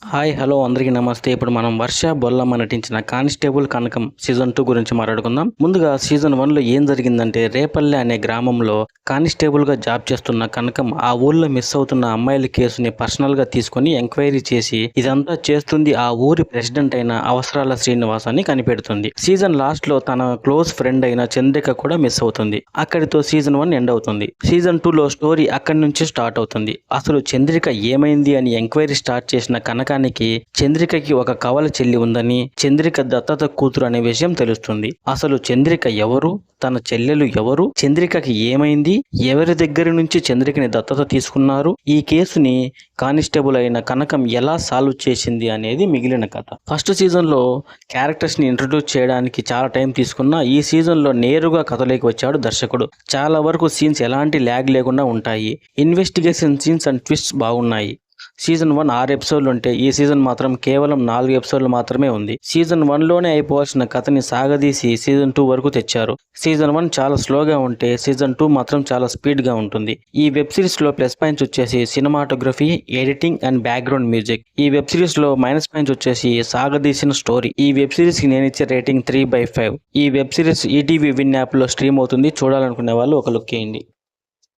Hi hello అందరికీ నమస్తే. ఇప్పుడు మనం వర్ష బొల్లమ్మ నటించిన కానిస్టేబుల్ కనకం సీజన్ 2 గురించి మాట్లాడుకుందాం. ముందుగా సీజన్ 1 లో ఏం జరిగిందంటే, రేపల్లె అనే గ్రామంలో కానిస్టేబుల్ గా జాబ్ చేస్తున్న కనకం ఆ ఊర్లో మిస్ అవుతున్న అమ్మాయిల కేసుని పర్సనల్ గా తీసుకుని ఎంక్వైరీ చేసి ఇదంతా చేస్తుంది ఆ ఊరి ప్రెసిడెంట్ అయిన అవసరాల శ్రీనివాస్ అని కనిపెడుతుంది. సీజన్ లాస్ట్ లో తన క్లోజ్ ఫ్రెండ్ అయిన చంద్రిక కూడా మిస్ అవుతుంది. అక్కడితో సీజన్ 1 ఎండ్ అవుతుంది. సీజన్ 2 లో స్టోరీ అక్కడి నుంచి స్టార్ట్ అవుతుంది. అసలు చంద్రిక ఏమైంది అని ఎంక్వైరీ స్టార్ట్ చేసిన కనకానికి చంద్రికకి ఒక కవల చెల్లి ఉందని, చంద్రిక దత్తత కూతురు అనే విషయం తెలుస్తుంది. అసలు చంద్రిక ఎవరు, తన చెల్లెలు ఎవరు, చంద్రికకి ఏమైంది, ఎవరి దగ్గర నుంచి చంద్రికని దత్తత తీసుకున్నారు, ఈ కేసుని కానిస్టేబుల్ అయిన కనకం ఎలా సాల్వ్ చేసింది అనేది మిగిలిన కథ. ఫస్ట్ సీజన్ లో క్యారెక్టర్స్ ని ఇంట్రడ్యూస్ చేయడానికి చాలా టైం తీసుకున్నా ఈ సీజన్ లో నేరుగా కథలోకి వచ్చాడు దర్శకుడు. చాలా వరకు సీన్స్ ఎలాంటి ల్యాగ్ లేకుండా ఉంటాయి. ఇన్వెస్టిగేషన్ సీన్స్ అండ్ ట్విస్ట్స్ బాగున్నాయి. సీజన్ 1 6 ఎపిసోడ్లు ఉంటే ఈ సీజన్ మాత్రం కేవలం 4 ఎపిసోడ్లు మాత్రమే ఉంది. సీజన్ 1 లోనే అయిపోవాల్సిన కథని సాగదీసి సీజన్ 2 వరకు తెచ్చారు. సీజన్ 1 చాలా స్లోగా ఉంటే సీజన్ 2 మాత్రం చాలా స్పీడ్ గా ఉంటుంది. ఈ వెబ్ సిరీస్ లో ప్లస్ పాయింట్స్ వచ్చేసి cinematography, editing and background music. ఈ వెబ్ సిరీస్ లో మైనస్ పాయింట్స్ వచ్చేసి సాగదీసిన స్టోరీ. ఈ వెబ్ సిరీస్ కి నేను ఇచ్చే రేటింగ్ 3/5. ఈ web series ETV win app లో స్ట్రీమ్ అవుతుంది. చూడాలనుకునే వాళ్ళు ఒక లుక్ వేయండి.